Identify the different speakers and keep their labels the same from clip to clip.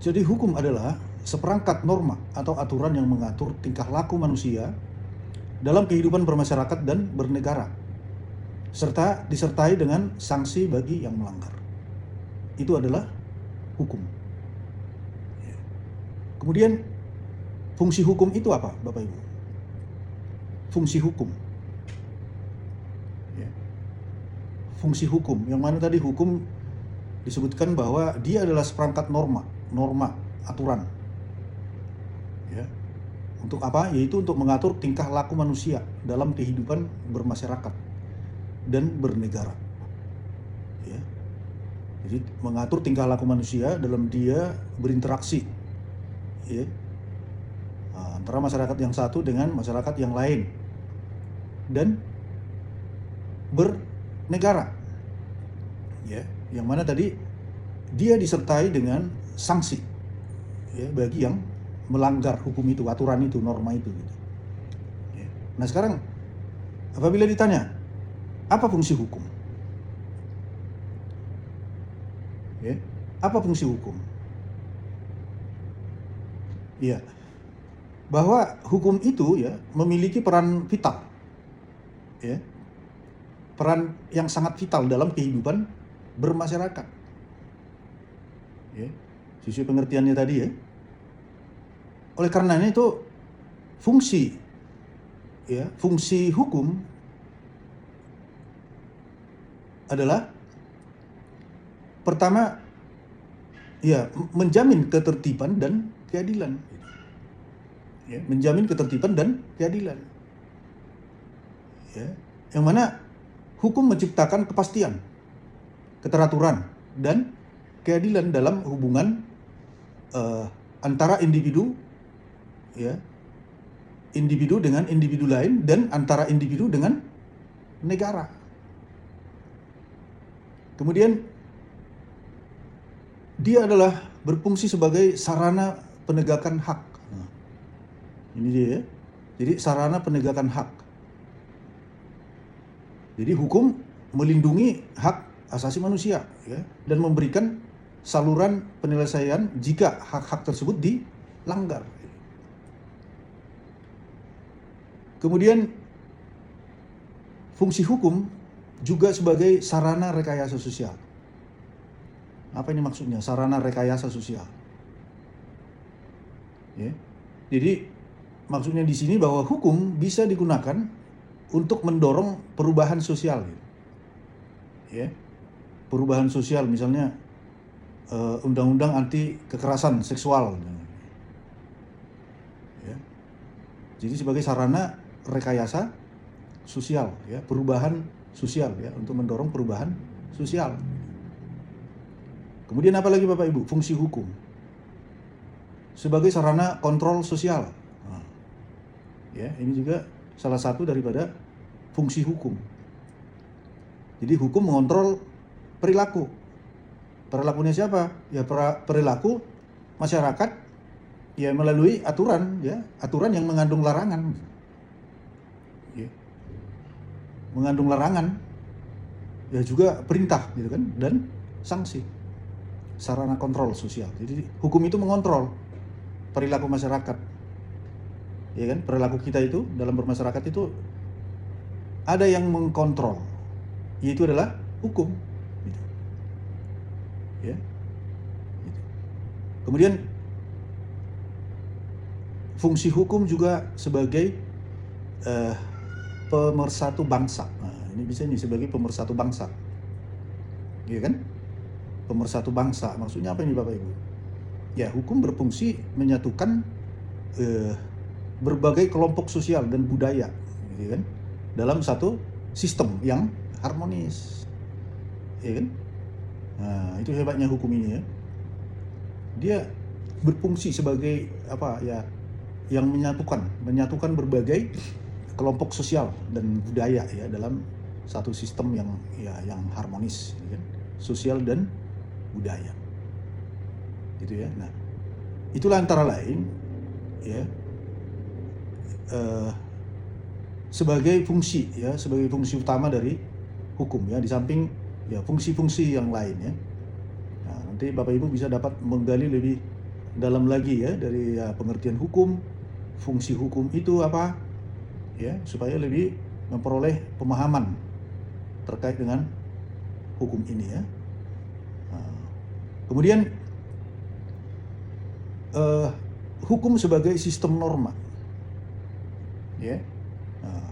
Speaker 1: Jadi hukum adalah seperangkat norma atau aturan yang mengatur tingkah laku manusia dalam kehidupan bermasyarakat dan bernegara, serta disertai dengan sanksi bagi yang melanggar. Itu adalah hukum. Kemudian fungsi hukum itu apa, Bapak Ibu? Fungsi hukum. Fungsi hukum, yang mana tadi hukum disebutkan bahwa dia adalah seperangkat norma, aturan. Ya. Untuk apa? Yaitu untuk mengatur tingkah laku manusia dalam kehidupan bermasyarakat dan bernegara. Ya. Jadi mengatur tingkah laku manusia dalam dia berinteraksi, ya, antara masyarakat yang satu dengan masyarakat yang lain dan bernegara. Ya, yang mana tadi dia disertai dengan sanksi, ya, bagi yang melanggar hukum itu, aturan itu, norma itu, gitu. Ya. Nah sekarang apabila ditanya apa fungsi hukum, ya, apa fungsi hukum? Ya, bahwa hukum itu, ya, memiliki peran vital, ya, peran yang sangat vital dalam kehidupan bermasyarakat. Ya, sesuai pengertiannya tadi, ya. Oleh karenanya itu fungsi, ya, fungsi hukum adalah pertama, ya, menjamin ketertiban dan keadilan. Ya, menjamin ketertiban dan keadilan. Ya, yang mana hukum menciptakan kepastian, keteraturan, dan keadilan dalam hubungan antara individu, ya, individu dengan individu lain, dan antara individu dengan negara. Kemudian dia adalah berfungsi sebagai sarana penegakan hak. Nah, ini dia, ya. Jadi sarana penegakan hak. Jadi hukum melindungi hak asasi manusia, ya, dan memberikan saluran penyelesaian jika hak-hak tersebut dilanggar. Kemudian fungsi hukum juga sebagai sarana rekayasa sosial. Apa ini maksudnya? Sarana rekayasa sosial. Ya. Jadi maksudnya di sini bahwa hukum bisa digunakan untuk mendorong perubahan sosial. Ya. Perubahan sosial, misalnya undang-undang anti kekerasan seksual. Ya. Jadi sebagai sarana rekayasa sosial, ya, perubahan sosial, ya, untuk mendorong perubahan sosial. Kemudian apa lagi Bapak Ibu? Fungsi hukum sebagai sarana kontrol sosial. Nah, ya, ini juga salah satu daripada fungsi hukum. Jadi hukum mengontrol perilaku. Perilakunya siapa? Ya, perilaku masyarakat, ya, melalui aturan, ya, aturan yang mengandung larangan. Ya. Mengandung larangan, ya, juga perintah, gitu kan, dan sanksi. Sarana kontrol sosial. Jadi hukum itu mengontrol perilaku masyarakat. Ya kan? Perilaku kita itu dalam bermasyarakat itu ada yang mengkontrol, yaitu adalah hukum. Gitu. Ya. Gitu. Kemudian fungsi hukum juga sebagai pemersatu bangsa. Nah, ini bisa nih sebagai pemersatu bangsa. Iya kan? Pemersatu bangsa. Maksudnya apa ini Bapak Ibu? Ya, hukum berfungsi menyatukan berbagai kelompok sosial dan budaya, gitu kan, dalam satu sistem yang harmonis. Ya kan? Nah, itu hebatnya hukum ini, ya. Dia berfungsi sebagai apa, ya, yang menyatukan berbagai kelompok sosial dan budaya, ya, dalam satu sistem yang, ya, yang harmonis, ya kan? Sosial dan budaya, gitu ya. Nah, itulah antara lain, ya, sebagai fungsi, ya, sebagai fungsi utama dari hukum, ya, di samping, ya, fungsi-fungsi yang lain, ya. Nah, nanti Bapak Ibu bisa dapat menggali lebih dalam lagi ya dari pengertian hukum, fungsi hukum itu apa, ya, supaya lebih memperoleh pemahaman terkait dengan hukum ini ya. Kemudian hukum sebagai sistem norma, ya.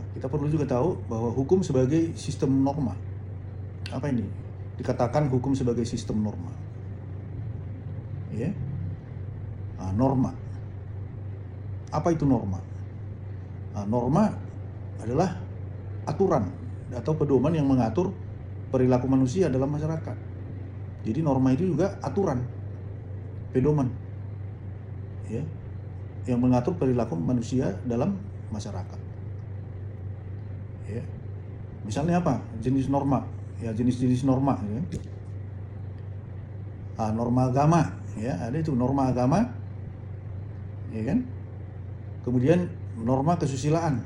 Speaker 1: Kita perlu juga tahu bahwa hukum sebagai sistem norma. Apa ini? Dikatakan hukum sebagai sistem norma, ya. Norma. Apa itu norma? Norma adalah aturan atau pedoman yang mengatur perilaku manusia dalam masyarakat. Jadi norma itu juga aturan, pedoman, ya, yang mengatur perilaku manusia dalam masyarakat. Ya. Misalnya apa? Jenis norma, ya, jenis-jenis norma, ya. Norma agama, ya, ada itu norma agama, ya kan? Kemudian norma kesusilaan,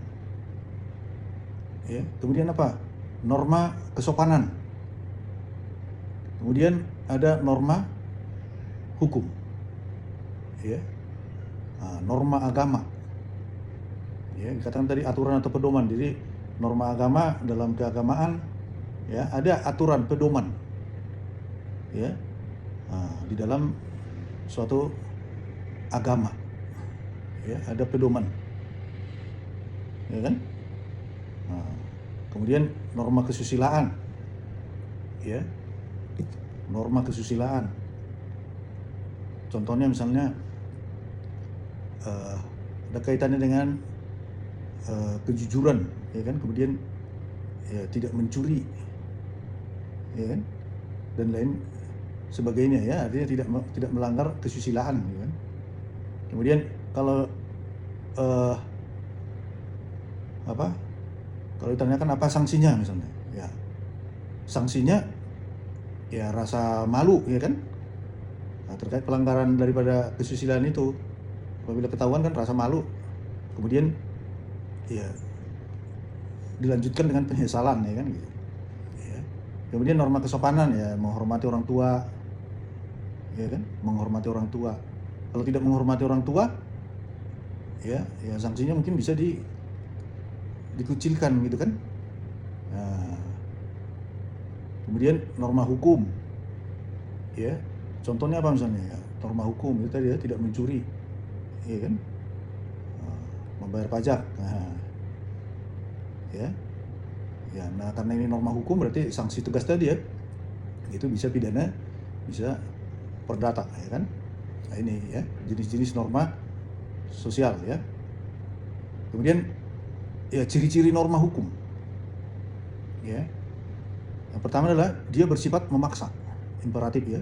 Speaker 1: ya. Kemudian apa? Norma kesopanan. Kemudian ada norma hukum, ya. Norma agama, ya, dikatakan tadi aturan atau pedoman. Jadi norma agama dalam keagamaan, ya, ada aturan pedoman, ya, di dalam suatu agama, ya, ada pedoman, ya kan? Kemudian norma kesusilaan, ya, norma kesusilaan. Contohnya misalnya ada kaitannya dengan kejujuran, ya kan? Kemudian ya, tidak mencuri, ya kan? Dan lain sebagainya, ya, artinya tidak melanggar kesusilaan, ya kan? Kemudian kalau kalau ditanyakan apa sanksinya misalnya, ya, sanksinya ya rasa malu, ya kan? Terkait pelanggaran daripada kesusilaan itu, apabila ketahuan kan rasa malu, kemudian ya dilanjutkan dengan penyesalan, ya kan, gitu. Ya. Kemudian norma kesopanan, ya, menghormati orang tua, ya kan, menghormati orang tua. Kalau tidak menghormati orang tua, ya sanksinya mungkin bisa dikucilkan, gitu kan. Kemudian norma hukum, ya, contohnya apa misalnya, ya, norma hukum itu tadi, ya, tidak mencuri, ya kan, membayar pajak, ya, nah karena ini norma hukum berarti sanksi tegas tadi, ya, itu bisa pidana, bisa perdata, ya kan. Nah ini, ya, jenis-jenis norma sosial, ya. Kemudian ya ciri-ciri norma hukum, ya. Yang pertama adalah dia bersifat memaksa, imperatif, ya.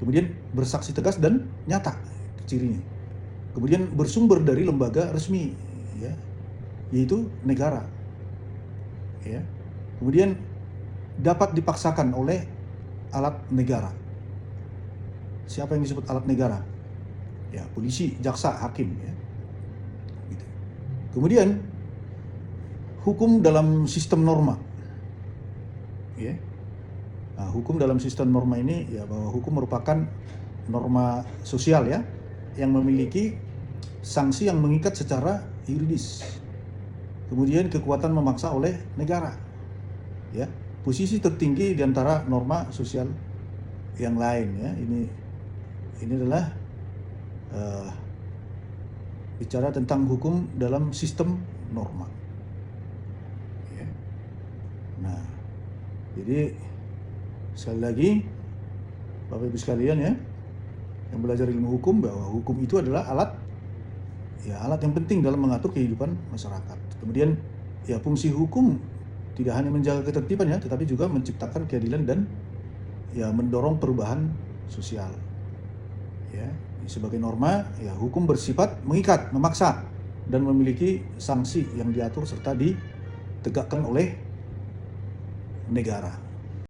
Speaker 1: Kemudian bersaksi tegas dan nyata, cirinya. Kemudian bersumber dari lembaga resmi, ya, yaitu negara, ya. Kemudian dapat dipaksakan oleh alat negara. Siapa yang disebut alat negara? Ya, polisi, jaksa, hakim, ya. Gitu. Kemudian hukum dalam sistem norma, ya. Nah, hukum dalam sistem norma ini, ya, bahwa hukum merupakan norma sosial, ya, yang memiliki sanksi yang mengikat secara yuridis. Kemudian kekuatan memaksa oleh negara, ya. Posisi tertinggi di antara norma sosial yang lain, ya. Ini adalah bicara tentang hukum dalam sistem norma, ya. Nah, jadi sekali lagi Bapak Ibu sekalian, ya, yang belajar ilmu hukum, bahwa hukum itu adalah alat yang penting dalam mengatur kehidupan masyarakat. Kemudian ya fungsi hukum tidak hanya menjaga ketertiban, ya, tetapi juga menciptakan keadilan dan ya mendorong perubahan sosial, ya. Sebagai norma, ya, hukum bersifat mengikat, memaksa, dan memiliki sanksi yang diatur serta ditegakkan oleh negara.